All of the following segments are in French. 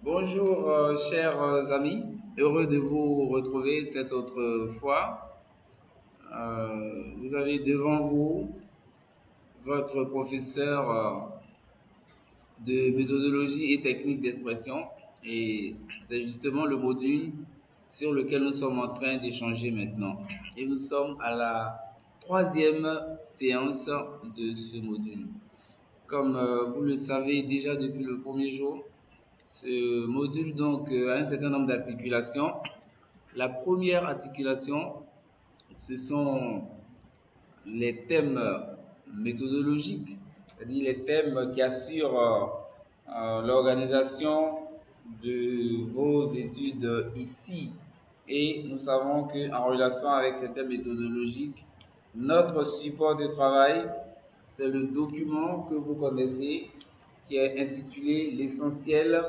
Bonjour, chers amis, heureux de vous retrouver cette autre fois. Vous avez devant vous votre professeur de méthodologie et technique d'expression et c'est justement le module sur lequel nous sommes en train d'échanger maintenant. Et nous sommes à la troisième séance de ce module. Comme vous le savez déjà depuis le premier jour, ce module donc a un certain nombre d'articulations. La première articulation, ce sont les thèmes méthodologiques, c'est-à-dire les thèmes qui assurent l'organisation de vos études ici. Et nous savons qu'en relation avec ces thèmes méthodologiques, notre support de travail, c'est le document que vous connaissez qui est intitulé L'essentiel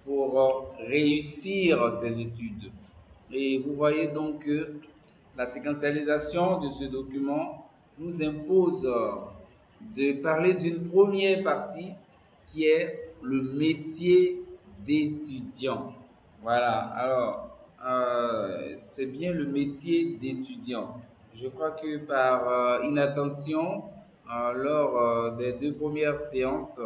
pour réussir ses études. Et vous voyez donc que la séquentialisation de ce document nous impose de parler d'une première partie qui est le métier d'étudiant. Voilà, alors c'est bien le métier d'étudiant. Je crois que par inattention, lors des deux premières séances,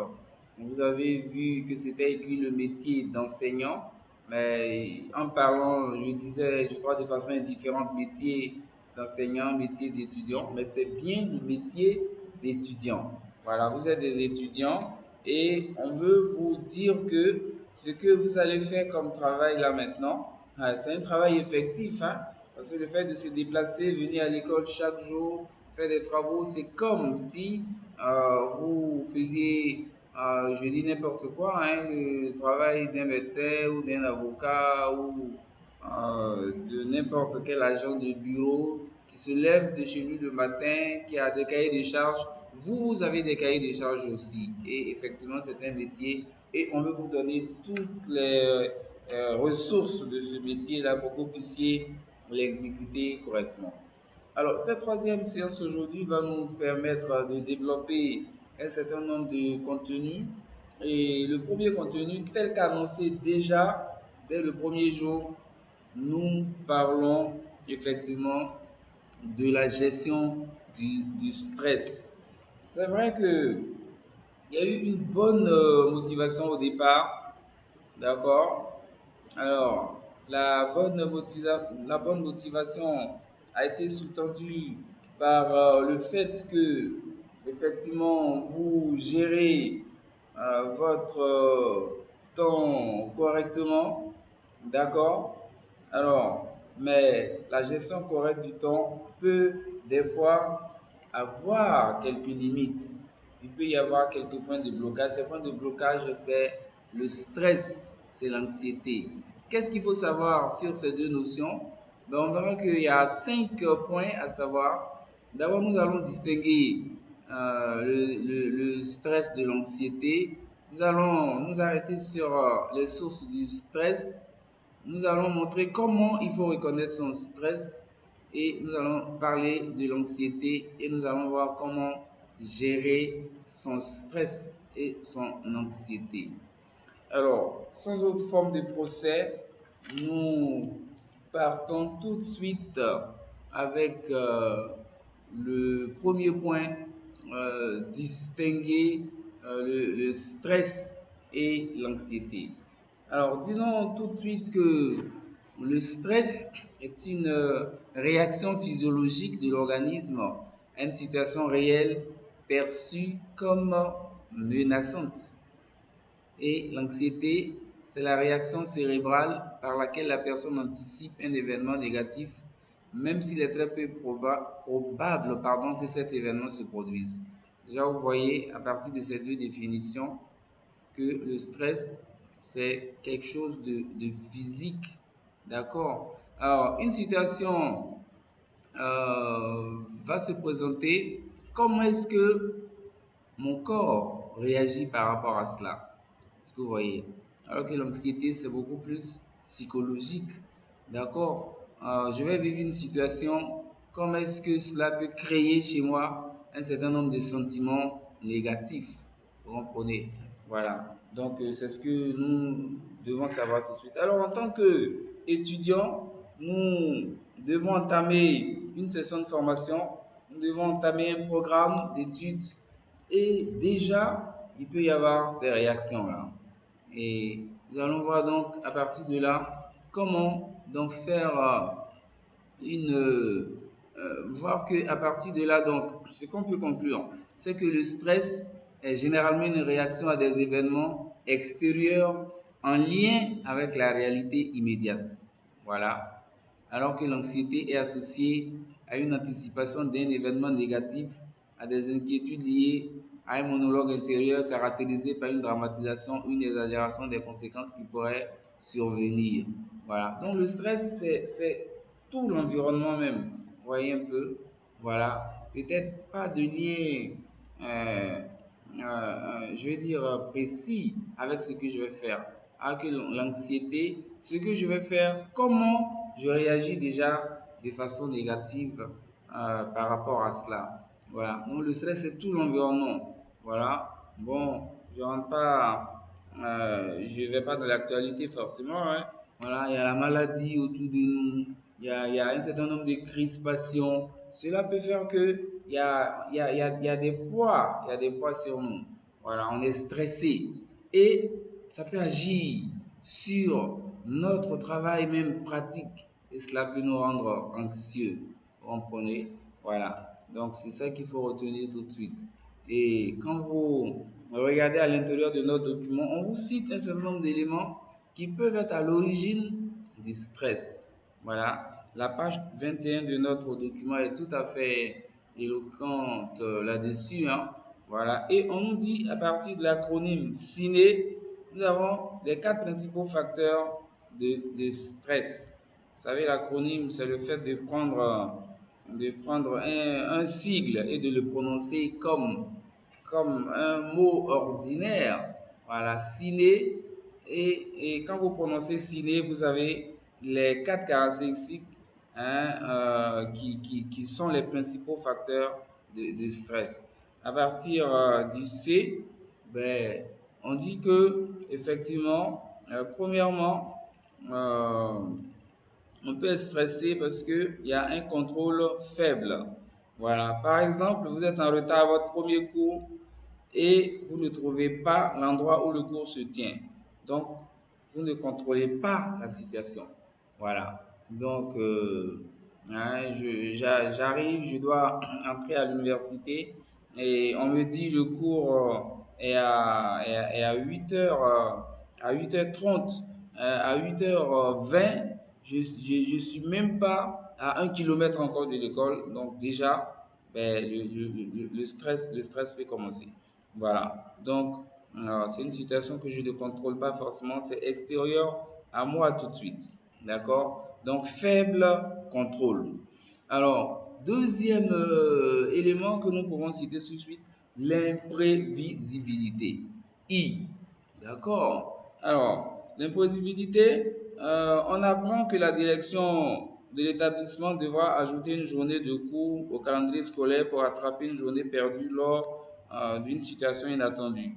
vous avez vu que c'était écrit le métier d'enseignant, mais en parlant, je disais, je crois de façon indifférente, métier d'enseignant, métier d'étudiant, mais c'est bien le métier d'étudiant. Voilà, vous êtes des étudiants et on veut vous dire que ce que vous allez faire comme travail là maintenant, c'est un travail effectif, hein, parce que le fait de se déplacer, venir à l'école chaque jour, faire des travaux, c'est comme si vous faisiez, je dis n'importe quoi, hein, le travail d'un médecin ou d'un avocat ou de n'importe quel agent de bureau qui se lève de chez lui le matin, qui a des cahiers de charges. Vous avez des cahiers de charges aussi. Et effectivement, c'est un métier et on veut vous donner toutes les ressources de ce métier-là pour que vous puissiez l'exécuter correctement. Alors, cette troisième séance aujourd'hui va nous permettre de développer un certain nombre de contenus. Et le premier contenu, tel qu'annoncé déjà dès le premier jour, nous parlons effectivement de la gestion du stress. C'est vrai que il y a eu une bonne motivation au départ, d'accord? Alors, la bonne motivation a été sous-tendue par le fait que, effectivement, vous gérez votre temps correctement, d'accord? Alors, mais la gestion correcte du temps peut des fois avoir quelques limites. Il peut y avoir quelques points de blocage. Ces points de blocage, c'est le stress, c'est l'anxiété. Qu'est-ce qu'il faut savoir sur ces deux notions? Ben, on verra qu'il y a 5 points à savoir. D'abord, nous allons distinguer le stress de l'anxiété. Nous allons nous arrêter sur les sources du stress. Nous allons montrer comment il faut reconnaître son stress et nous allons parler de l'anxiété et nous allons voir comment gérer son stress et son anxiété. Alors, sans autre forme de procès, nous partons tout de suite avec le premier point, distinguer le stress et l'anxiété. Alors, disons tout de suite que le stress est une réaction physiologique de l'organisme à une situation réelle perçue comme menaçante. Et l'anxiété, c'est la réaction cérébrale par laquelle la personne anticipe un événement négatif, même s'il est très peu probable que cet événement se produise. Déjà, vous voyez, à partir de ces deux définitions, que le stress, c'est quelque chose de physique. D'accord? Alors, une situation va se présenter. Comment est-ce que mon corps réagit par rapport à cela? Ce que vous voyez. Alors que l'anxiété, c'est beaucoup plus psychologique. D'accord? Je vais vivre une situation. Comment est-ce que cela peut créer chez moi un certain nombre de sentiments négatifs? Vous comprenez? Voilà. Donc, c'est ce que nous devons savoir tout de suite. Alors, en tant qu'étudiants, nous devons entamer une session de formation, nous devons entamer un programme d'études et déjà, il peut y avoir ces réactions-là. Et nous allons voir donc à partir de là comment donc faire voir que à partir de là, donc, ce qu'on peut conclure, c'est que le stress est généralement une réaction à des événements extérieurs en lien avec la réalité immédiate. Voilà. Alors que l'anxiété est associée à une anticipation d'un événement négatif, à des inquiétudes liées à un monologue intérieur caractérisé par une dramatisation, une exagération des conséquences qui pourraient survenir. Voilà. Donc le stress, c'est tout l'environnement même. Vous voyez un peu, voilà, peut-être pas de lien, je vais dire, précis avec ce que je vais faire, avec l'anxiété, ce que je vais faire, comment je réagis déjà de façon négative par rapport à cela. Voilà, donc le stress, c'est tout l'environnement. Voilà, bon, je rentre pas, je vais pas dans l'actualité forcément, hein. Voilà, il y a la maladie autour de nous, il y a un certain nombre de crispations. Cela peut faire que il y a des poids sur nous. Voilà, on est stressé et ça peut agir sur notre travail même pratique et cela peut nous rendre anxieux. Vous comprenez? Voilà. Donc c'est ça qu'il faut retenir tout de suite. Et quand vous regardez à l'intérieur de notre document, on vous cite un certain nombre d'éléments qui peuvent être à l'origine du stress. Voilà. La page 21 de notre document est tout à fait éloquente là-dessus, hein. Voilà. Et on nous dit à partir de l'acronyme CINE, nous avons les quatre principaux facteurs de stress. Vous savez, l'acronyme, c'est le fait de prendre un sigle et de le prononcer comme un mot ordinaire. Voilà, ciné. Et quand vous prononcez ciné, vous avez les quatre caractéristiques, hein, qui sont les principaux facteurs de stress. À partir du C, ben, on dit que effectivement, premièrement, euh, on peut être stressé parce qu'il y a un contrôle faible. Voilà. Par exemple, vous êtes en retard à votre premier cours et vous ne trouvez pas l'endroit où le cours se tient. Donc, vous ne contrôlez pas la situation. Voilà. Donc, hein, j'arrive, je dois entrer à l'université et on me dit le cours est à 8h, à 8h30, à 8h20. Je suis même pas à 1 kilomètre encore de l'école. Donc, déjà, ben, le stress peut commencer. Voilà. Donc, c'est une situation que je ne contrôle pas forcément. C'est extérieur à moi tout de suite. D'accord? Donc, faible contrôle. Alors, deuxième élément que nous pouvons citer tout de suite, l'imprévisibilité. I. D'accord? Alors, l'imprévisibilité, on apprend que la direction de l'établissement devra ajouter une journée de cours au calendrier scolaire pour attraper une journée perdue lors d'une situation inattendue.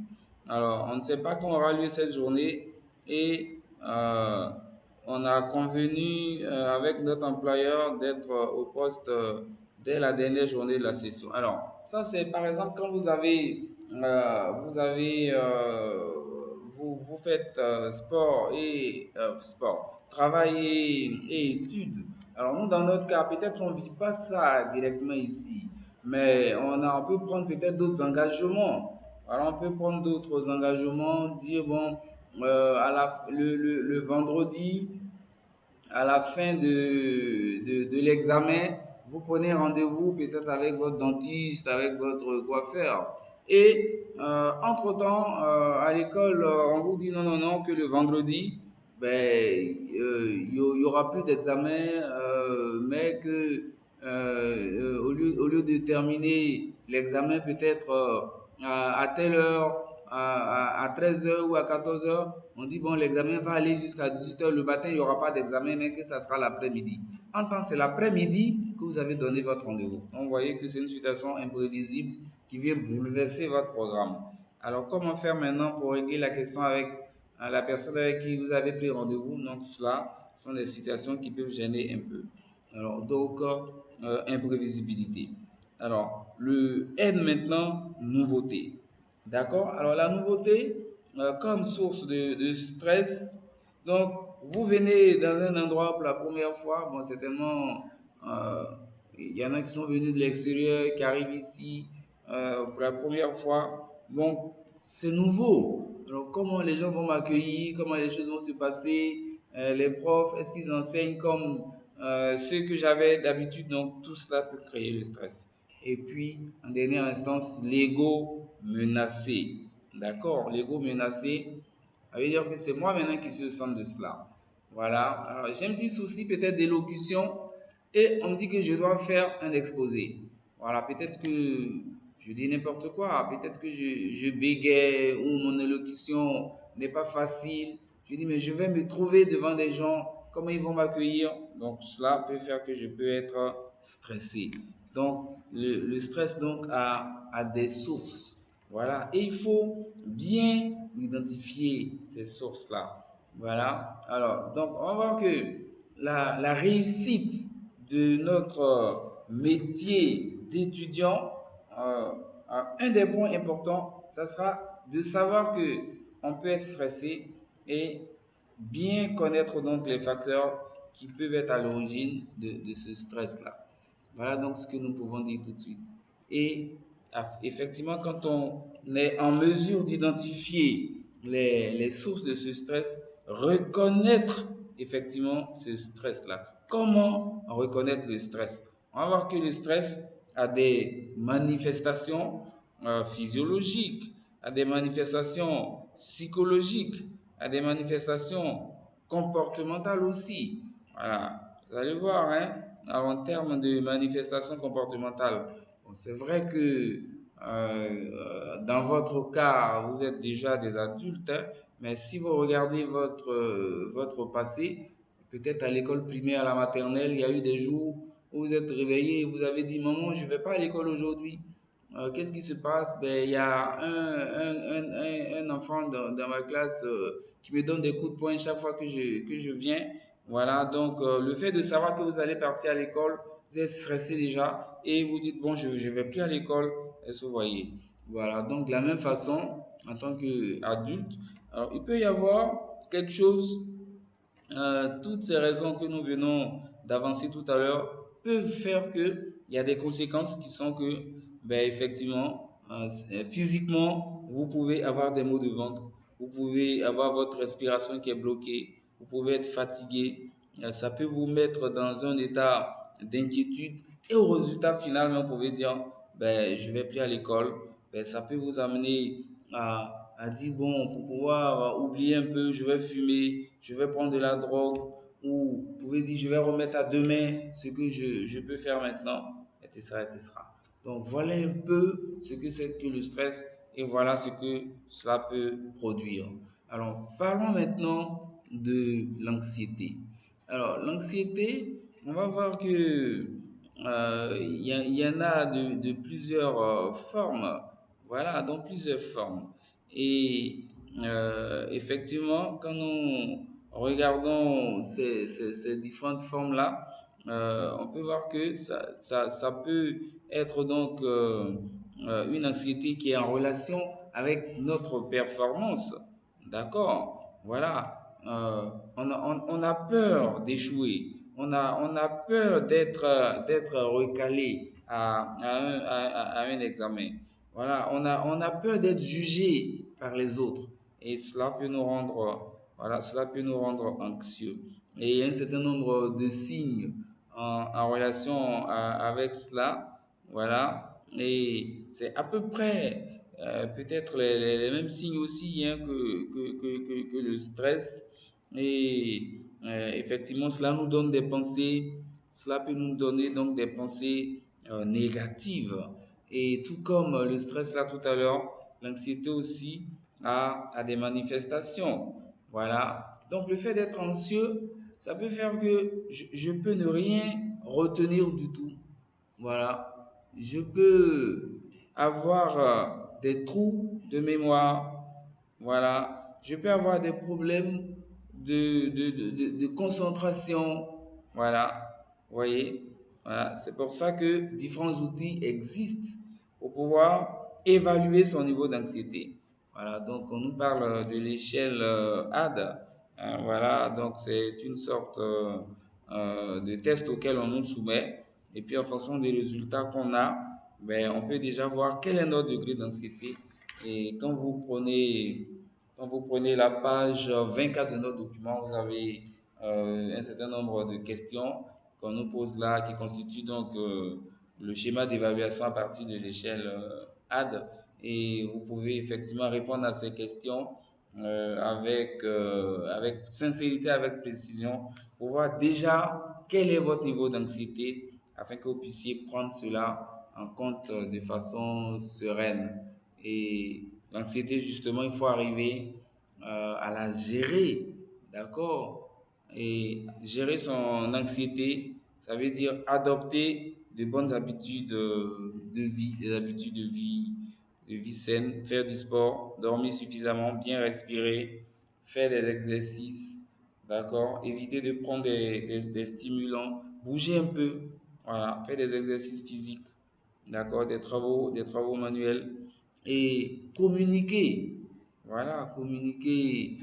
Alors, on ne sait pas quand aura lieu cette journée et on a convenu avec notre employeur d'être au poste dès la dernière journée de la session. Alors, ça c'est par exemple quand vous faites travail et études. Alors nous, dans notre cas, peut-être on ne vit pas ça directement ici, mais on peut prendre peut-être d'autres engagements. Alors on peut prendre d'autres engagements, dire bon, le vendredi, à la fin de l'examen, vous prenez rendez-vous peut-être avec votre dentiste, avec votre coiffeur. Et entre-temps, à l'école, on vous dit non, non, non, que le vendredi, ben, y aura plus d'examen, mais que au lieu de terminer l'examen peut-être à telle heure, à 13 heures ou à 14 heures, on dit bon, l'examen va aller jusqu'à 18 heures. Le matin, il n'y aura pas d'examen, mais que ça sera l'après-midi. En temps, c'est l'après-midi que vous avez donné votre rendez-vous. Donc, vous voyez que c'est une situation imprévisible qui vient bouleverser votre programme. Alors, comment faire maintenant pour régler la question avec la personne avec qui vous avez pris rendez-vous? Donc, cela sont des situations qui peuvent gêner un peu. Alors, donc, imprévisibilité. Alors, le N maintenant, nouveauté. D'accord? Alors, la nouveauté, comme source de stress, donc, vous venez dans un endroit pour la première fois, bon, certainement, euh, il y en a qui sont venus de l'extérieur, qui arrivent ici pour la première fois. Donc, c'est nouveau. Alors, comment les gens vont m'accueillir, comment les choses vont se passer, les profs, est-ce qu'ils enseignent comme ceux que j'avais d'habitude? Donc, tout cela peut créer le stress. Et puis, en dernière instance, l'ego menacé. D'accord? L'ego menacé, ça veut dire que c'est moi maintenant qui suis au centre de cela. Voilà. Alors, j'ai un petit souci peut-être d'élocution et on me dit que je dois faire un exposé. Voilà, peut-être que je dis n'importe quoi, peut-être que je bégaye ou mon élocution n'est pas facile. Je dis, mais je vais me trouver devant des gens, comment ils vont m'accueillir? Donc, cela peut faire que je peux être stressé. Donc, le stress donc a des sources. Voilà, et il faut bien identifier ces sources-là. Voilà, alors, donc, on va voir que la réussite de notre métier d'étudiant, euh, un des points importants, ça sera de savoir que on peut être stressé et bien connaître donc les facteurs qui peuvent être à l'origine de ce stress-là. Voilà donc ce que nous pouvons dire tout de suite. Et effectivement, quand on est en mesure d'identifier les sources de ce stress, reconnaître effectivement ce stress-là. Comment reconnaître le stress? On va voir que le stress a des manifestations physiologiques, a des manifestations psychologiques, a des manifestations comportementales aussi. Voilà, vous allez voir, hein, en termes de manifestations comportementales, bon, c'est vrai que dans votre cas, vous êtes déjà des adultes, hein, mais si vous regardez votre passé, peut-être à l'école primaire, à la maternelle, il y a eu des jours où vous êtes réveillé et vous avez dit, maman, je ne vais pas à l'école aujourd'hui. Qu'est-ce qui se passe? Ben, il y a un enfant dans ma classe qui me donne des coups de poing chaque fois que je viens. Voilà, donc le fait de savoir que vous allez partir à l'école, vous êtes stressé déjà et vous dites, bon, je ne vais plus à l'école, est-ce que vous voyez? Voilà, donc de la même façon, en tant qu'adulte, alors il peut y avoir quelque chose, toutes ces raisons que nous venons d'avancer tout à l'heure peuvent faire que il y a des conséquences qui sont que, ben, effectivement, physiquement, vous pouvez avoir des maux de ventre, vous pouvez avoir votre respiration qui est bloquée, vous pouvez être fatigué, ça peut vous mettre dans un état d'inquiétude et au résultat final, vous pouvez dire, ben, je vais plus à l'école, ben, ça peut vous amener à dire, bon, pour pouvoir oublier un peu, je vais fumer, je vais prendre de la drogue, ou vous pouvez dire, je vais remettre à demain ce que je peux faire maintenant, etc., etc. Donc, voilà un peu ce que c'est que le stress et voilà ce que cela peut produire. Alors, parlons maintenant de l'anxiété. Alors, l'anxiété, on va voir que il y en a de plusieurs formes. Voilà, dans plusieurs formes. Et effectivement, quand nous regardons ces différentes formes-là, on peut voir que ça peut être donc une anxiété qui est en relation avec notre performance. D'accord? Voilà. On a peur d'échouer. On a peur d'être recalé à un examen. Voilà. On a peur d'être jugé par les autres. Et cela peut nous rendre, voilà, cela peut nous rendre anxieux. Et il y a un certain nombre de signes en relation avec cela. Voilà. Et c'est à peu près peut-être les mêmes signes aussi hein, que le stress. Et effectivement, cela nous donne des pensées, cela peut nous donner donc des pensées négatives. Et tout comme le stress là tout à l'heure, l'anxiété aussi a des manifestations. Voilà. Donc le fait d'être anxieux, ça peut faire que je peux ne rien retenir du tout. Voilà. Je peux avoir des trous de mémoire. Voilà. Je peux avoir des problèmes de concentration. Voilà. Vous voyez? Voilà. C'est pour ça que différents outils existent pour pouvoir évaluer son niveau d'anxiété. Voilà. Donc, on nous parle de l'échelle AD. Voilà. Donc, c'est une sorte de test auquel on nous soumet. Et puis, en fonction des résultats qu'on a, ben, on peut déjà voir quel est notre degré d'anxiété. Et quand vous prenez la page 24 de notre document, vous avez un certain nombre de questions qu'on nous pose là, qui constituent donc le schéma d'évaluation à partir de l'échelle AD. Et vous pouvez effectivement répondre à ces questions avec sincérité, avec précision, pour voir déjà quel est votre niveau d'anxiété afin que vous puissiez prendre cela en compte de façon sereine. Et l'anxiété, justement, il faut arriver à la gérer, d'accord? Et gérer son anxiété, ça veut dire adopter de bonnes habitudes de vie, des habitudes de vie saine, faire du sport, dormir suffisamment, bien respirer, faire des exercices, d'accord? Éviter de prendre des stimulants, bouger un peu, voilà, faire des exercices physiques, d'accord? Des travaux manuels et communiquer, voilà, communiquer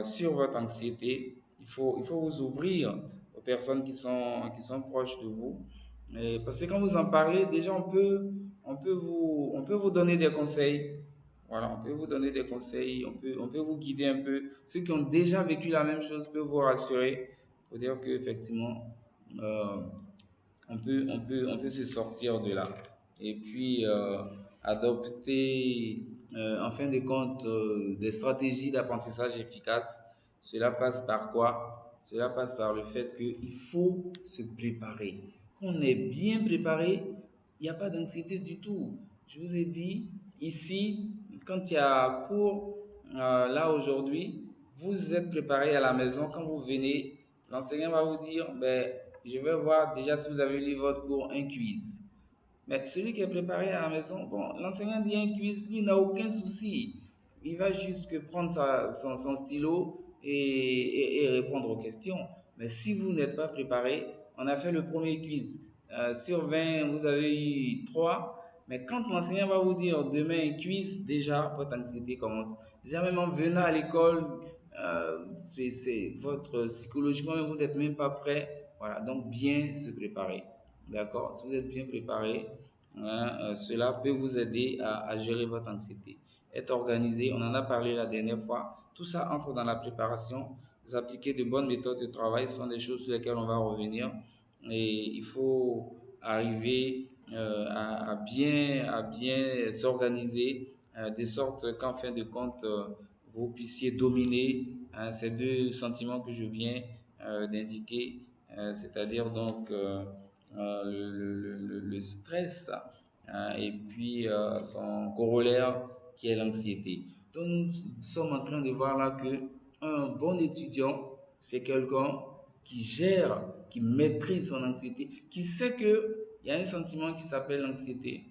sur votre anxiété. Il faut vous ouvrir aux personnes qui sont proches de vous. Et parce que quand vous en parlez, déjà on peut vous donner des conseils. Voilà, on peut vous donner des conseils, on peut vous guider un peu. Ceux qui ont déjà vécu la même chose peuvent vous rassurer pour dire qu'effectivement, euh, on peut se sortir de là. Et puis, adopter, en fin de compte, des stratégies d'apprentissage efficaces. Cela passe par quoi? Cela passe par le fait qu'il faut se préparer. Quand on est bien préparé, il n'y a pas d'anxiété du tout. Je vous ai dit, ici, quand il y a cours, là aujourd'hui, vous êtes préparé à la maison. Quand vous venez, l'enseignant va vous dire, ben, je vais voir déjà si vous avez lu votre cours, un quiz. Mais celui qui est préparé à la maison, bon, l'enseignant dit un quiz, lui n'a aucun souci. Il va juste que prendre son stylo et répondre aux questions. Mais si vous n'êtes pas préparé, on a fait le premier quiz. Sur 20, vous avez eu 3. Mais quand l'enseignant va vous dire demain un quiz, déjà votre anxiété commence. Déjà même en venant à l'école, c'est votre psychologiquement, vous n'êtes même pas prêt. Voilà, donc bien se préparer. D'accord? Si vous êtes bien préparé, hein, cela peut vous aider à gérer votre anxiété. Être organisé, on en a parlé la dernière fois. Tout ça entre dans la préparation. Vous appliquez de bonnes méthodes de travail, ce sont des choses sur lesquelles on va revenir. Et il faut arriver à bien s'organiser, de sorte qu'en fin de compte, vous puissiez dominer ces deux sentiments que je viens d'indiquer, c'est-à-dire donc le stress et puis son corollaire qui est l'anxiété. Donc nous sommes en train de voir là que un bon étudiant, c'est quelqu'un qui gère, qui maîtrise son anxiété, qui sait que il y a un sentiment qui s'appelle l'anxiété.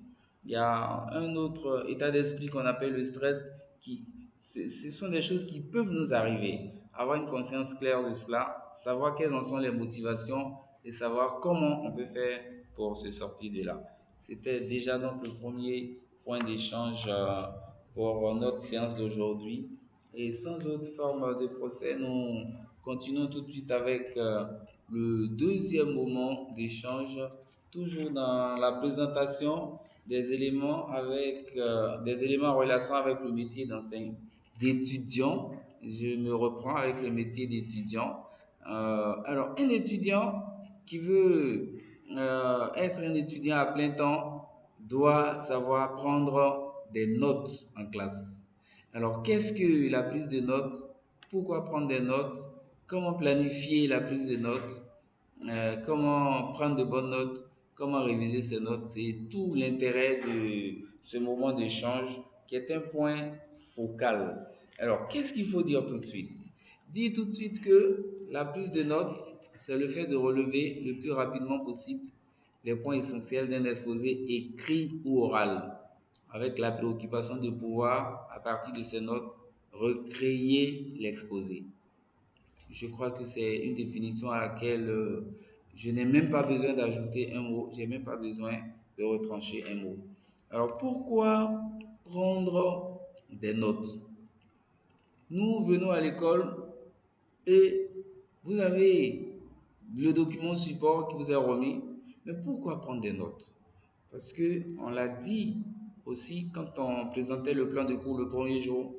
Il y a un autre état d'esprit qu'on appelle le stress qui ce sont des choses qui peuvent nous arriver. Avoir une conscience claire de cela, savoir quelles en sont les motivations et savoir comment on peut faire pour se sortir de là. C'était déjà donc le premier point d'échange pour notre séance d'aujourd'hui. Et sans autre forme de procès, nous continuons tout de suite avec le deuxième moment d'échange, toujours dans la présentation des éléments avec des éléments en relation avec le métier d'enseignant, d'étudiant. Je me reprends avec le métier d'étudiant. Alors, un étudiant qui veut être un étudiant à plein temps doit savoir prendre des notes en classe. Alors, qu'est-ce que la prise de notes? Pourquoi prendre des notes? Comment planifier la prise de notes? Comment prendre de bonnes notes? Comment réviser ces notes? C'est tout l'intérêt de ce moment d'échange qui est un point focal. Alors, qu'est-ce qu'il faut dire tout de suite? Dire tout de suite que la prise de notes, c'est le fait de relever le plus rapidement possible les points essentiels d'un exposé écrit ou oral. avec la préoccupation de pouvoir, à partir de ces notes, recréer l'exposé. Je crois que c'est une définition à laquelle je n'ai même pas besoin d'ajouter un mot, j'ai même pas besoin de retrancher un mot. Alors pourquoi prendre des notes? Nous venons à l'école et vous avez le document support qui vous est remis, mais pourquoi prendre des notes? Parce que on l'a dit aussi quand on présentait le plan de cours le premier jour,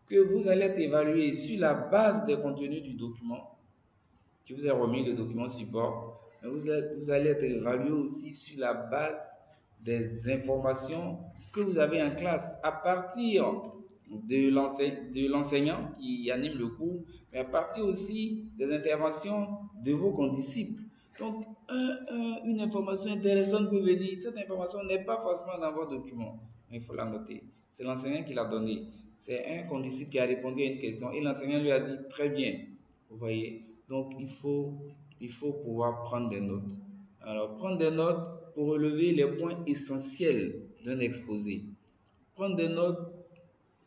que vous allez être évalué sur la base des contenus du document qui vous est remis, le document support, mais vous allez être évalué aussi sur la base des informations que vous avez en classe à partir de l'enseignant qui anime le cours, mais à partir aussi des interventions de vos condisciples. Donc, une information intéressante peut venir. Cette information n'est pas forcément dans votre document, mais il faut la noter. C'est l'enseignant qui l'a donnée. C'est un condisciple qui a répondu à une question et l'enseignant lui a dit très bien. Vous voyez? Donc, il faut pouvoir prendre des notes. Alors, prendre des notes pour relever les points essentiels d'un exposé. Prendre des notes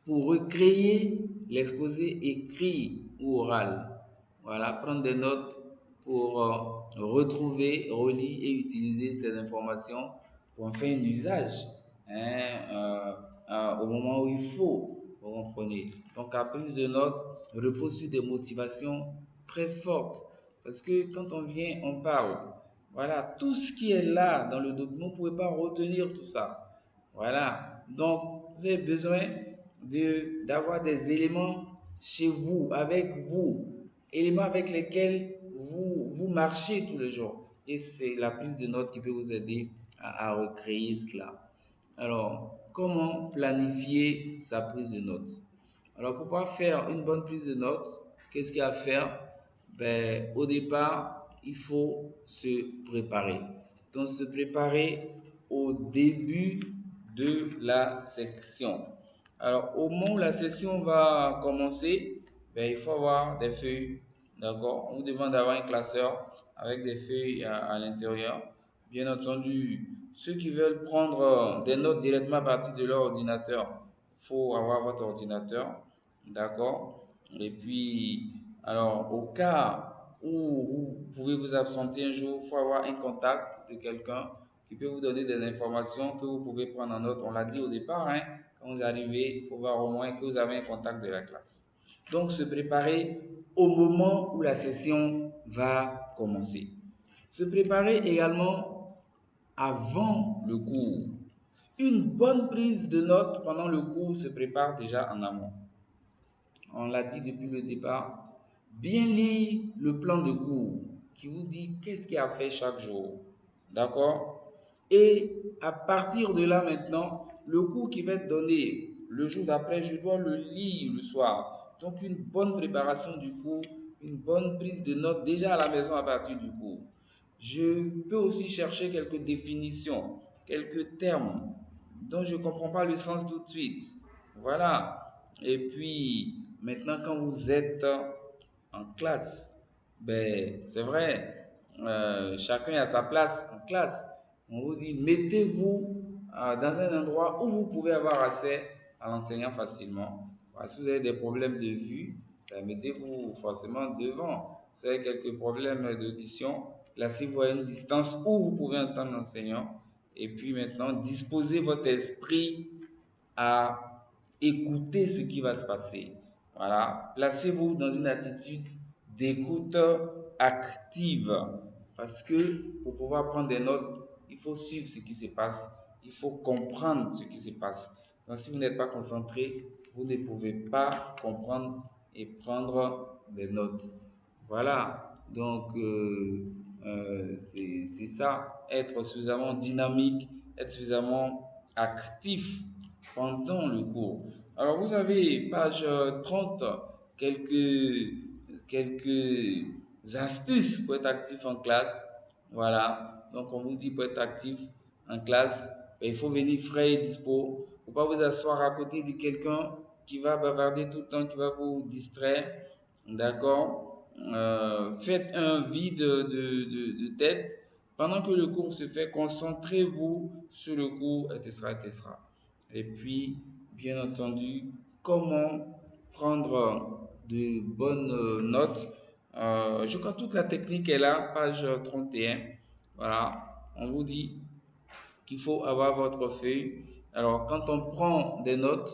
pour recréer l'exposé écrit ou oral. Voilà, prendre des notes pour retrouver, relire et utiliser ces informations pour en faire un usage au moment où il faut. Vous comprenez? Donc, la prise de notes repose sur des motivations très fortes. Parce que quand on vient, on parle. Voilà, tout ce qui est là dans le document, vous ne pouvez pas retenir tout ça. Voilà, donc vous avez besoin d'avoir des éléments chez vous, avec vous, éléments avec lesquels vous marchez tous les jours. Et c'est la prise de notes qui peut vous aider à recréer cela. Alors, comment planifier sa prise de notes? Alors, pour pouvoir faire une bonne prise de notes, qu'est-ce qu'il y a à faire? Ben, au départ, il faut se préparer. Donc, se préparer au début de la section. Alors, au moment où la session va commencer, ben, il faut avoir des feuilles. D'accord? On vous demande d'avoir un classeur avec des feuilles à l'intérieur. Bien entendu, ceux qui veulent prendre des notes directement à partir de leur ordinateur, il faut avoir votre ordinateur. D'accord? Et puis, alors, au cas où vous pouvez vous absenter un jour, il faut avoir un contact de quelqu'un qui peut vous donner des informations que vous pouvez prendre en note. On l'a dit au départ, hein, quand vous arrivez, il faut voir au moins que vous avez un contact de la classe. Donc, se préparer au moment où la session va commencer. Se préparer également avant le cours. Une bonne prise de notes pendant le cours se prépare déjà en amont. On l'a dit depuis le départ, bien lire le plan de cours qui vous dit qu'est-ce qu'il y a à faire chaque jour. D'accord? Et à partir de là maintenant, le cours qui va être donné le jour d'après, je dois le lire le soir. Donc une bonne préparation du cours, une bonne prise de notes déjà à la maison à partir du cours. Je peux aussi chercher quelques définitions, quelques termes dont je ne comprends pas le sens tout de suite. Voilà. Et puis, maintenant, quand vous êtes en classe, ben, c'est vrai, chacun a sa place en classe. On vous dit, mettez-vous dans un endroit où vous pouvez avoir accès à l'enseignant facilement. Voilà, si vous avez des problèmes de vue, ben, mettez-vous forcément devant. Si vous avez quelques problèmes d'audition, placez-vous à une distance où vous pouvez entendre l'enseignant. Et puis maintenant, disposez votre esprit à écouter ce qui va se passer. Voilà, placez-vous dans une attitude d'écoute active parce que pour pouvoir prendre des notes, il faut suivre ce qui se passe, il faut comprendre ce qui se passe. Donc si vous n'êtes pas concentré, vous ne pouvez pas comprendre et prendre des notes. Voilà, donc c'est ça, être suffisamment dynamique, être suffisamment actif pendant le cours. Alors vous avez page 30, quelques astuces pour être actif en classe. Voilà, donc on vous dit pour être actif en classe, ben, il faut venir frais et dispo. Il ne faut pas vous asseoir à côté de quelqu'un qui va bavarder tout le temps, qui va vous distraire. D'accord? Faites un vide de tête. Pendant que le cours se fait, concentrez-vous sur le cours, etc., etc. Et puis, bien entendu, comment prendre de bonnes notes. Je crois que toute la technique est là, page 31. Voilà, on vous dit qu'il faut avoir votre feuille. Alors, quand on prend des notes,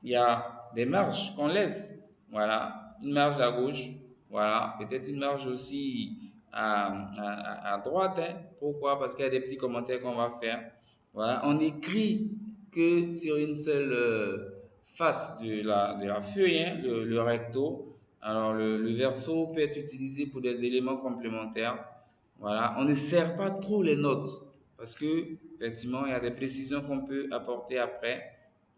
il y a des marges qu'on laisse. Voilà, une marge à gauche, voilà, peut-être une marge aussi à droite. Hein. Pourquoi? Parce qu'il y a des petits commentaires qu'on va faire. Voilà, on écrit que sur une seule face de la feuille, hein, le recto. Alors, le verso peut être utilisé pour des éléments complémentaires. Voilà, on ne serre pas trop les notes parce que, effectivement, il y a des précisions qu'on peut apporter après.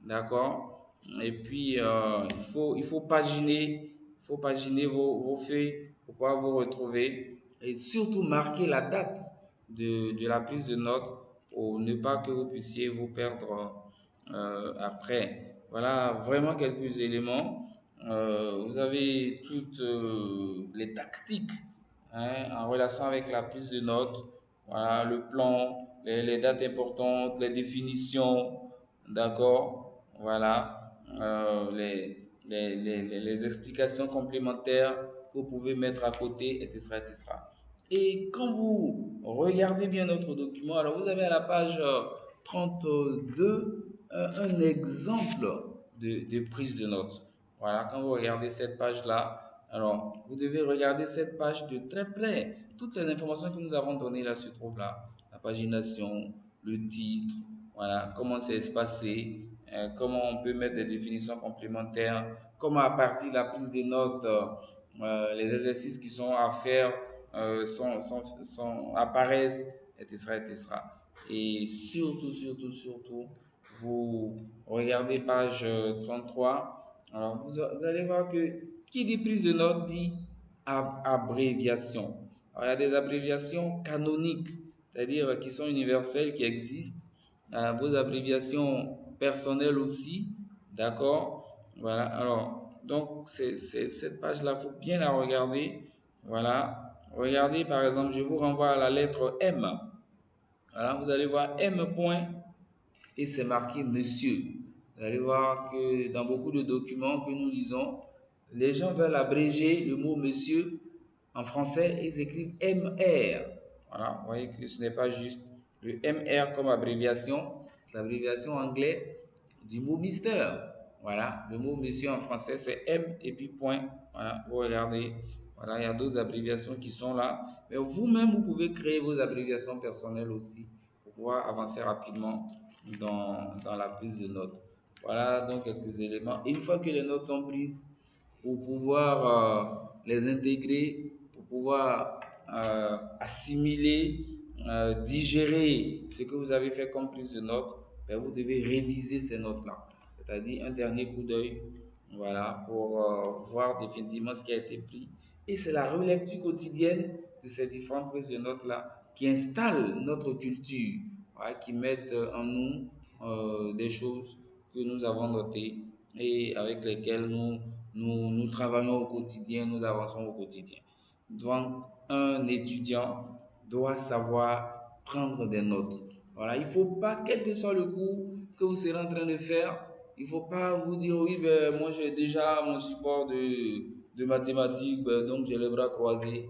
D'accord? Et puis, il faut paginer vos feuilles pour pouvoir vous retrouver et surtout marquer la date de la prise de notes pour ne pas que vous puissiez vous perdre après. Voilà vraiment quelques éléments. Vous avez toutes les tactiques hein, en relation avec la prise de notes. Voilà, le plan, les dates importantes, les définitions, d'accord? Voilà, les explications complémentaires que vous pouvez mettre à côté, etc., etc. Et quand vous regardez bien notre document, alors vous avez à la page 32 un exemple de prise de notes. Voilà, quand vous regardez cette page-là, alors vous devez regarder cette page de très près. Toutes les informations que nous avons données là se trouvent là. La pagination, le titre, voilà, comment c'est espacé, comment on peut mettre des définitions complémentaires, comment à partir de la prise de notes, les exercices qui sont à faire apparaissent, etc., etc. Et surtout, surtout, surtout, vous regardez page 33. Alors, vous allez voir que qui dit prise de notes dit abréviation. Alors, il y a des abréviations canoniques, c'est-à-dire qui sont universelles, qui existent. Vos abréviations personnelles aussi, d'accord? Voilà, alors, donc, cette page-là, il faut bien la regarder. Voilà, regardez par exemple, je vous renvoie à la lettre M. Voilà, vous allez voir M point et c'est marqué monsieur. Vous allez voir que dans beaucoup de documents que nous lisons, les gens veulent abréger le mot monsieur en français et ils écrivent MR. Voilà, vous voyez que ce n'est pas juste le MR comme abréviation, c'est l'abréviation anglaise du mot Mister. Voilà, le mot monsieur en français c'est M et puis point. Voilà, vous regardez. Voilà, il y a d'autres abréviations qui sont là. Mais vous-même, vous pouvez créer vos abréviations personnelles aussi pour pouvoir avancer rapidement dans la prise de notes. Voilà donc quelques éléments. Une fois que les notes sont prises, pour pouvoir les intégrer, pour pouvoir assimiler, digérer ce que vous avez fait comme prise de notes, ben, vous devez réviser ces notes-là. C'est-à-dire un dernier coup d'œil, voilà, pour voir définitivement ce qui a été pris. Et c'est la relecture quotidienne de ces différentes prises de notes-là qui installe notre culture, voilà, qui mettent en nous des choses que nous avons notées et avec lesquelles nous travaillons au quotidien, nous avançons au quotidien. Donc, un étudiant doit savoir prendre des notes. Voilà, il ne faut pas, quel que soit le cours que vous serez en train de faire, il ne faut pas vous dire, oui, ben, moi j'ai déjà mon support de mathématiques, ben, donc j'ai les bras croisés.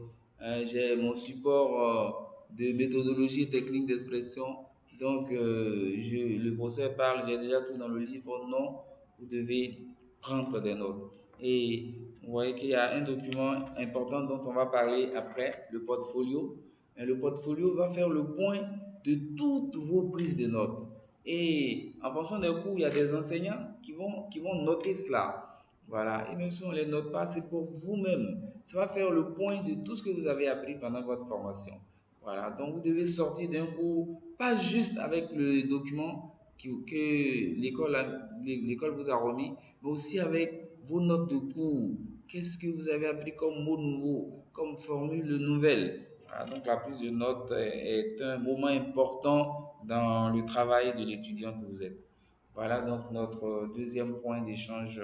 J'ai mon support de méthodologie technique d'expression, donc le professeur parle, j'ai déjà tout dans le livre. Non, vous devez prendre des notes. Et vous voyez qu'il y a un document important dont on va parler après, le portfolio. Et le portfolio va faire le point de toutes vos prises de notes. Et en fonction des cours, il y a des enseignants qui vont noter cela. Voilà. Et même si on ne les note pas, c'est pour vous-même. Ça va faire le point de tout ce que vous avez appris pendant votre formation. Voilà. Donc, vous devez sortir d'un cours, pas juste avec le document que l'école vous a remis, mais aussi avec vos notes de cours. Qu'est-ce que vous avez appris comme mot nouveau, comme formule nouvelle? Voilà, donc la prise de notes est un moment important dans le travail de l'étudiant que vous êtes. Voilà donc notre deuxième point d'échange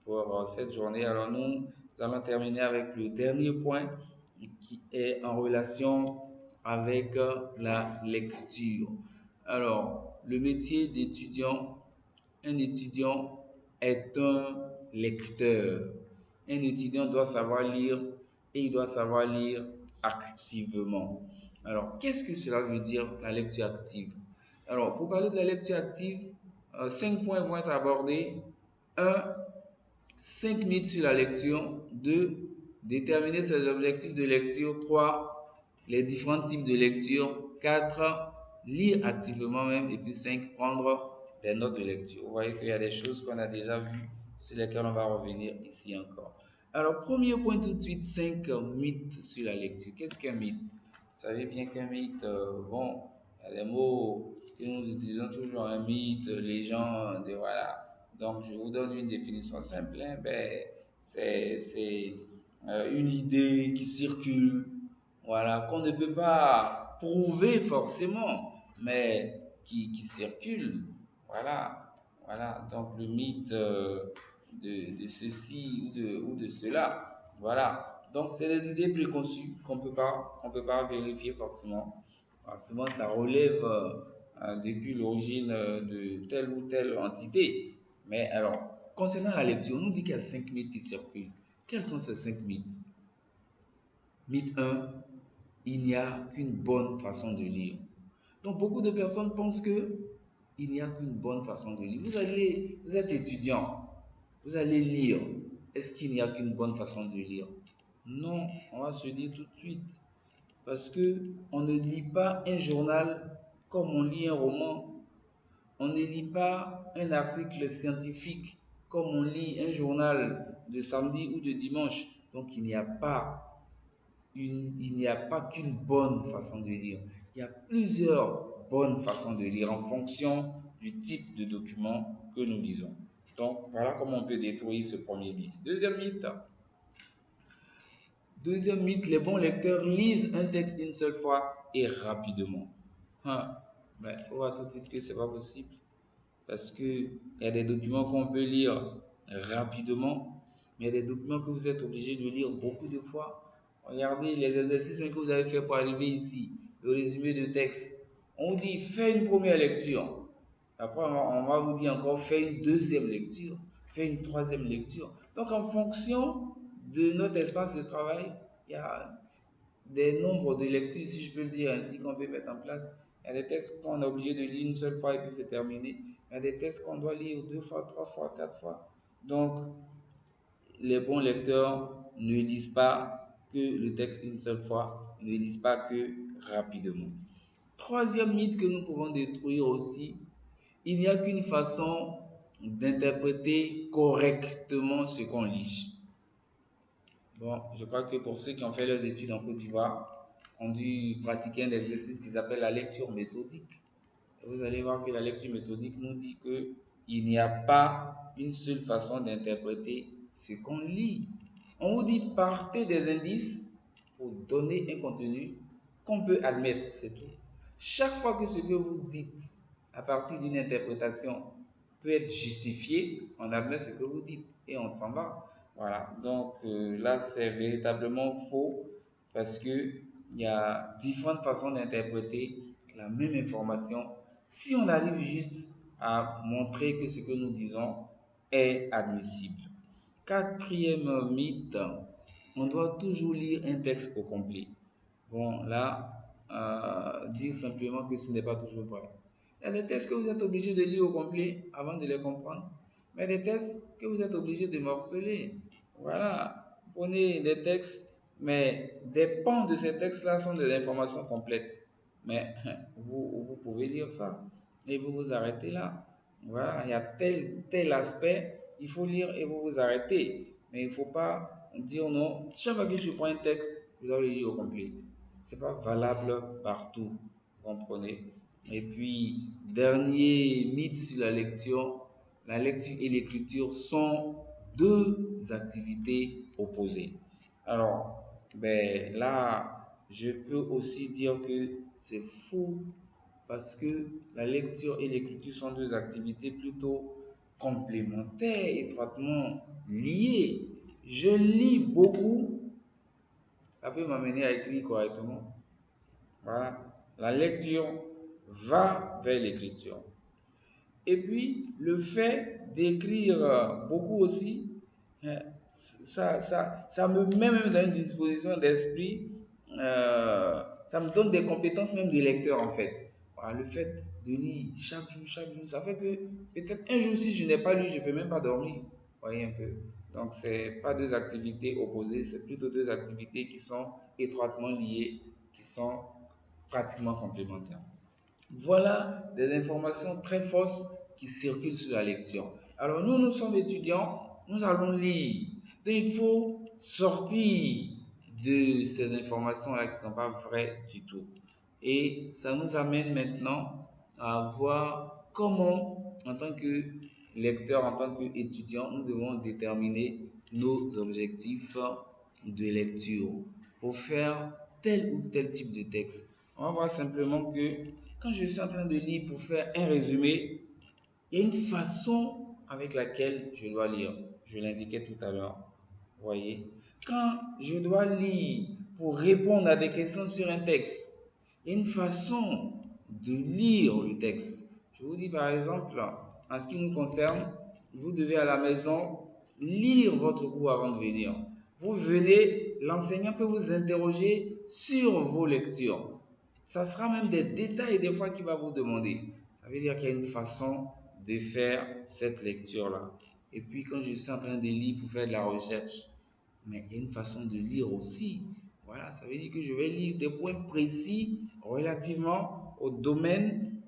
pour cette journée. Alors nous allons terminer avec le dernier point qui est en relation avec la lecture. Alors, le métier d'étudiant Un étudiant est un lecteur. Un étudiant doit savoir lire et il doit savoir lire activement. Alors, qu'est-ce que cela veut dire la lecture active? Alors, pour parler de la lecture active, 5 points vont être abordés. Un, 5 mythes sur la lecture. 2, déterminer ses objectifs de lecture. 3, les différents types de lecture. 4, lire activement même. Et puis 5, prendre des notes de lecture. Vous voyez qu'il y a des choses qu'on a déjà vues sur lesquelles on va revenir ici encore. Alors, premier point tout de suite, 5 mythes sur la lecture. Qu'est-ce qu'un mythe? Vous savez bien qu'un mythe, bon, il y a des mots que nous utilisons toujours, un mythe, légende, et voilà. Donc, je vous donne une définition simple. Hein. Ben, c'est une idée qui circule, voilà, qu'on ne peut pas prouver forcément, mais qui circule. Voilà, voilà. Donc, le mythe de ceci ou de cela. Voilà. Donc, c'est des idées préconçues qu'on peut pas vérifier forcément. Alors, souvent, ça relève depuis l'origine de telle ou telle entité. Mais alors, concernant la lecture, on nous dit qu'il y a 5 mythes qui circulent. Quels sont ces 5 mythes? Mythe 1, il n'y a qu'une bonne façon de lire. Donc, beaucoup de personnes pensent que il n'y a qu'une bonne façon de lire. Vous êtes étudiant, vous allez lire. Est-ce qu'il n'y a qu'une bonne façon de lire? Non, on va se dire tout de suite. Parce que on ne lit pas un journal comme on lit un roman. On ne lit pas un article scientifique comme on lit un journal de samedi ou de dimanche. Donc il n'y a pas qu'une bonne façon de lire. Il y a plusieurs bonnes façons de lire en fonction du type de document que nous lisons. Donc voilà comment on peut détruire ce premier mythe. Deuxième mythe, les bons lecteurs lisent un texte une seule fois et rapidement. Hein, il faut voir tout de suite que ce n'est pas possible parce qu'il y a des documents qu'on peut lire rapidement, mais il y a des documents que vous êtes obligé de lire beaucoup de fois. Regardez les exercices que vous avez fait pour arriver ici, le résumé de texte. On vous dit, fais une première lecture. Après, on va vous dire encore, fais une deuxième lecture, fais une troisième lecture. Donc, en fonction de notre espace de travail, il y a des nombres de lectures, si je peux le dire ainsi, qu'on peut mettre en place. Il y a des textes qu'on est obligé de lire une seule fois et puis c'est terminé. Il y a des textes qu'on doit lire 2 fois, 3 fois, 4 fois. Donc, les bons lecteurs ne lisent pas que le texte une seule fois, ne lisent pas que rapidement. Troisième mythe que nous pouvons détruire aussi, il n'y a qu'une façon d'interpréter correctement ce qu'on lit. Bon, je crois que pour ceux qui ont fait leurs études en Côte d'Ivoire, ont dû pratiquer un exercice qui s'appelle la lecture méthodique. Et vous allez voir que la lecture méthodique nous dit que il n'y a pas une seule façon d'interpréter ce qu'on lit. On vous dit partez des indices pour donner un contenu qu'on peut admettre, c'est tout. Chaque fois que ce que vous dites à partir d'une interprétation peut être justifié, on admet ce que vous dites et on s'en va. Voilà, donc là c'est véritablement faux parce que il y a différentes façons d'interpréter la même information si on arrive juste à montrer que ce que nous disons est admissible. Quatrième mythe, on doit toujours lire un texte au complet. Bon, là, dire simplement que ce n'est pas toujours vrai. Il y a des textes que vous êtes obligé de lire au complet avant de les comprendre, mais il y a des textes que vous êtes obligé de morceler. Voilà, prenez des textes, mais des pans de ces textes-là sont des informations complètes. Mais vous pouvez lire ça et vous vous arrêtez là. Voilà, il y a tel aspect, il faut lire et vous vous arrêtez. Mais il ne faut pas dire non, chaque fois que je prends un texte, je dois le lire au complet. C'est pas valable partout, vous comprenez? Et puis, dernier mythe sur la lecture et l'écriture sont deux activités opposées. Alors, ben là, je peux aussi dire que c'est faux parce que la lecture et l'écriture sont deux activités plutôt complémentaires, étroitement liées. Je lis beaucoup, ça peut m'amener à écrire correctement. Voilà. La lecture va vers l'écriture. Et puis, le fait d'écrire beaucoup aussi, ça me met même dans une disposition d'esprit, ça me donne des compétences même de lecteur en fait. Voilà, le fait de lire chaque jour, ça fait que peut-être un jour si je n'ai pas lu, je ne peux même pas dormir. Vous voyez un peu. Donc, ce n'est pas deux activités opposées, c'est plutôt deux activités qui sont étroitement liées, qui sont pratiquement complémentaires. Voilà des informations très fausses qui circulent sur la lecture. Alors nous sommes étudiants, nous allons lire. Donc il faut sortir de ces informations-là qui ne sont pas vraies du tout. Et ça nous amène maintenant à voir comment, en tant que lecteur, en tant qu'étudiant, nous devons déterminer nos objectifs de lecture pour faire tel ou tel type de texte. On va voir simplement que quand je suis en train de lire pour faire un résumé, il y a une façon avec laquelle je dois lire. Je l'indiquais tout à l'heure. Vous voyez? Quand je dois lire pour répondre à des questions sur un texte, il y a une façon de lire le texte. Je vous dis par exemple, en ce qui nous concerne, vous devez à la maison lire votre cours avant de venir. Vous venez, l'enseignant peut vous interroger sur vos lectures. Ça sera même des détails des fois qu'il va vous demander. Ça veut dire qu'il y a une façon de faire cette lecture-là. Et puis quand je suis en train de lire pour faire de la recherche, mais il y a une façon de lire aussi. Voilà, ça veut dire que je vais lire des points précis relativement au domaine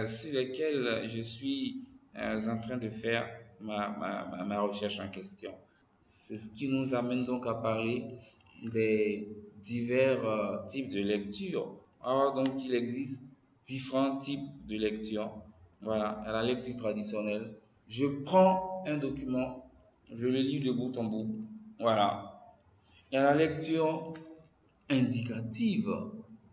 sur lequel je suis en train de faire ma recherche en question. C'est ce qui nous amène donc à parler des divers types de lecture. Alors, donc, il existe différents types de lecture. Voilà, à la lecture traditionnelle, je prends un document, je le lis de bout en bout. Voilà. Il y a la lecture indicative.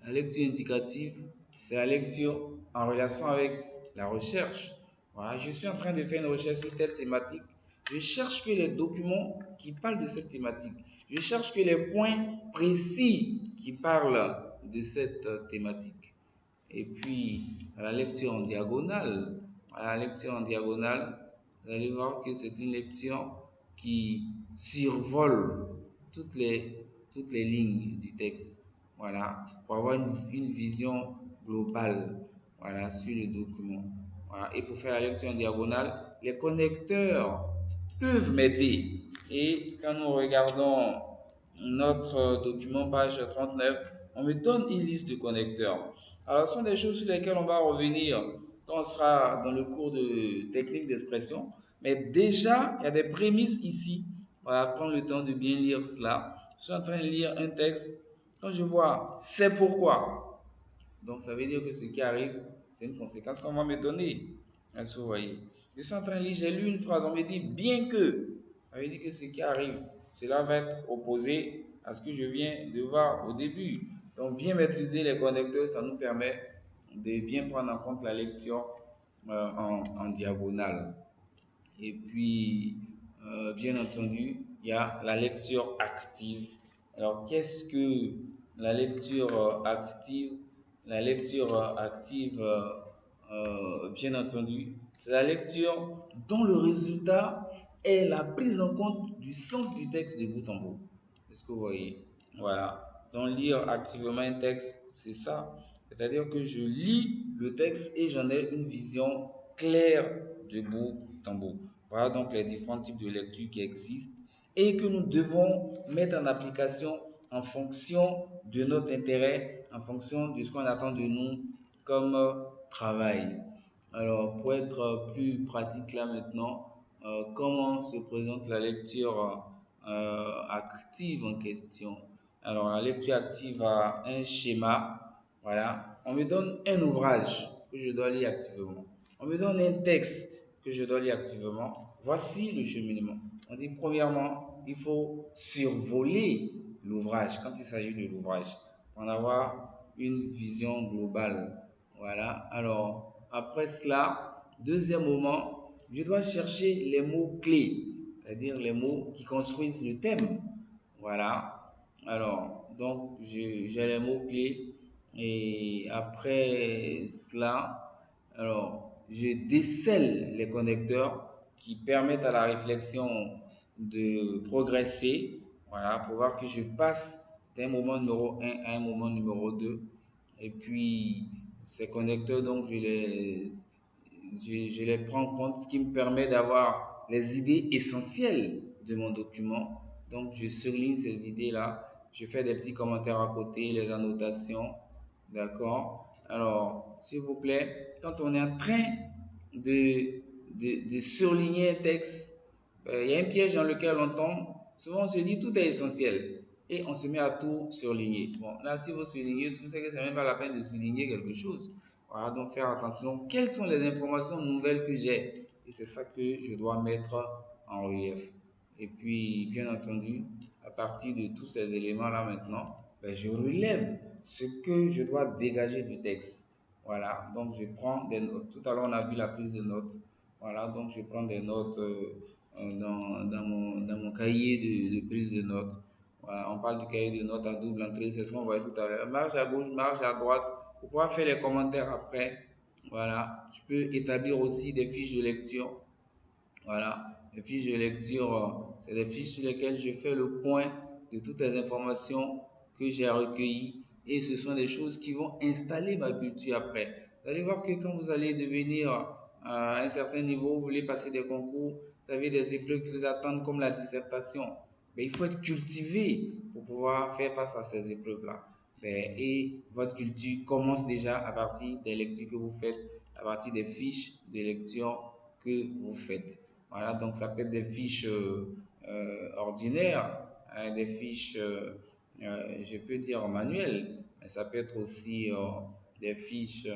La lecture indicative, c'est la lecture en relation avec la recherche. Voilà, je suis en train de faire une recherche sur telle thématique. Je cherche que les documents qui parlent de cette thématique. Je cherche que les points précis qui parlent de cette thématique. Et puis, à la lecture en diagonale, à la lecture en diagonale, vous allez voir que c'est une lecture qui survole toutes les, toutes les lignes du texte. Voilà, pour avoir une vision globale, voilà, sur le document. Voilà. Et pour faire la lecture en diagonale, les connecteurs peuvent m'aider. Et quand nous regardons notre document, page 39, on me donne une liste de connecteurs. Alors, ce sont des choses sur lesquelles on va revenir quand on sera dans le cours de technique d'expression. Mais déjà, il y a des prémices ici. On va prendre le temps de bien lire cela. Je suis en train de lire un texte. Quand je vois c'est pourquoi, donc ça veut dire que ce qui arrive, c'est une conséquence qu'on va me donner. Est-ce que vous voyez? Je suis en train de lire, j'ai lu une phrase, on me dit bien que. Ça veut dire que ce qui arrive, cela va être opposé à ce que je viens de voir au début. Donc bien maîtriser les connecteurs, ça nous permet de bien prendre en compte la lecture en diagonale. Et puis, bien entendu, il y a la lecture active. Alors, qu'est-ce que la lecture active? La lecture active, bien entendu, c'est la lecture dont le résultat est la prise en compte du sens du texte de bout en bout. Est-ce que vous voyez? Voilà. Donc, lire activement un texte, c'est ça. C'est-à-dire que je lis le texte et j'en ai une vision claire de bout en bout. Voilà donc les différents types de lecture qui existent et que nous devons mettre en application en fonction de notre intérêt, en fonction de ce qu'on attend de nous comme travail. Alors, pour être plus pratique là maintenant, comment se présente la lecture active en question? Alors, la lecture active a un schéma. Voilà. On me donne un ouvrage que je dois lire activement. On me donne un texte que je dois lire activement. Voici le cheminement. On dit premièrement, il faut survoler l'ouvrage quand il s'agit de l'ouvrage pour en avoir une vision globale. Voilà. Alors, après cela, deuxième moment, je dois chercher les mots clés, c'est-à-dire les mots qui construisent le thème. Voilà. Alors, donc, j'ai les mots clés et après cela, alors, je décèle les connecteurs qui permettent à la réflexion de progresser, voilà, pour voir que je passe d'un moment numéro un à un moment numéro 2. Et puis, ces connecteurs, donc, je les prends en compte, ce qui me permet d'avoir les idées essentielles de mon document. Donc, je souligne ces idées-là, je fais des petits commentaires à côté, les annotations, d'accord? Alors, s'il vous plaît, quand on est en train de surligner un texte, il y a un piège dans lequel on tombe. Souvent, on se dit tout est essentiel et on se met à tout surligner. Bon, là, si vous surlignez tout, c'est que c'est même pas la peine de souligner quelque chose. Voilà, donc faire attention. Quelles sont les informations nouvelles que j'ai? Et c'est ça que je dois mettre en relief. Et puis, bien entendu, à partir de tous ces éléments-là maintenant, ben, je relève ce que je dois dégager du texte. Voilà, donc je prends des notes. Tout à l'heure, on a vu la prise de notes. Voilà, donc je prends des notes dans mon cahier de prise de notes. Voilà, on parle du cahier de notes à double entrée, c'est ce qu'on voyait tout à l'heure. Marche à gauche, marche à droite. Pour pouvoir faire les commentaires après. Voilà, tu peux établir aussi des fiches de lecture. Voilà, les fiches de lecture, c'est des fiches sur lesquelles je fais le point de toutes les informations que j'ai recueillies et ce sont des choses qui vont installer ma culture après. Vous allez voir que quand vous allez devenir à un certain niveau, vous voulez passer des concours, vous avez des épreuves qui vous attendent comme la dissertation. Mais il faut être cultivé pour pouvoir faire face à ces épreuves-là. Et votre culture commence déjà à partir des lectures que vous faites, à partir des fiches de lecture que vous faites. Voilà, donc ça peut être des fiches ordinaires, hein, des fiches, je peux dire manuelles, mais ça peut être aussi des fiches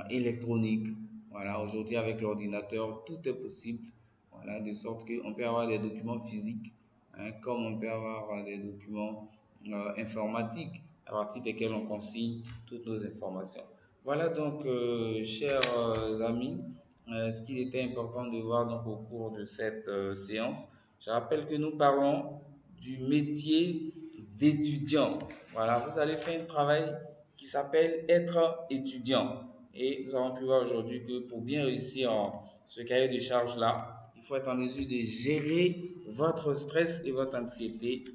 électroniques. Voilà, aujourd'hui avec l'ordinateur, tout est possible. Voilà, de sorte qu'on peut avoir des documents physiques, hein, comme on peut avoir des documents informatiques à partir desquels on consigne toutes nos informations. Voilà donc, chers amis, ce qu'il était important de voir donc au cours de cette séance. Je rappelle que nous parlons du métier d'étudiant. Voilà, vous allez faire un travail qui s'appelle être étudiant. Et nous avons pu voir aujourd'hui que pour bien réussir ce cahier de charges-là, il faut être en mesure de gérer votre stress et votre anxiété.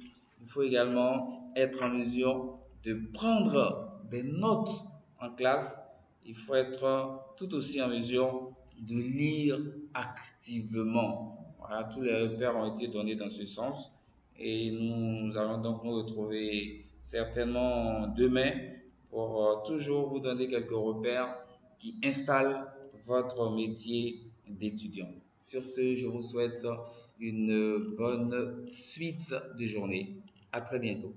Il faut également être en mesure de prendre des notes en classe. Il faut être tout aussi en mesure de lire activement. Voilà, tous les repères ont été donnés dans ce sens. Et nous allons donc nous retrouver certainement demain pour toujours vous donner quelques repères qui installent votre métier d'étudiant. Sur ce, je vous souhaite une bonne suite de journée. À très bientôt.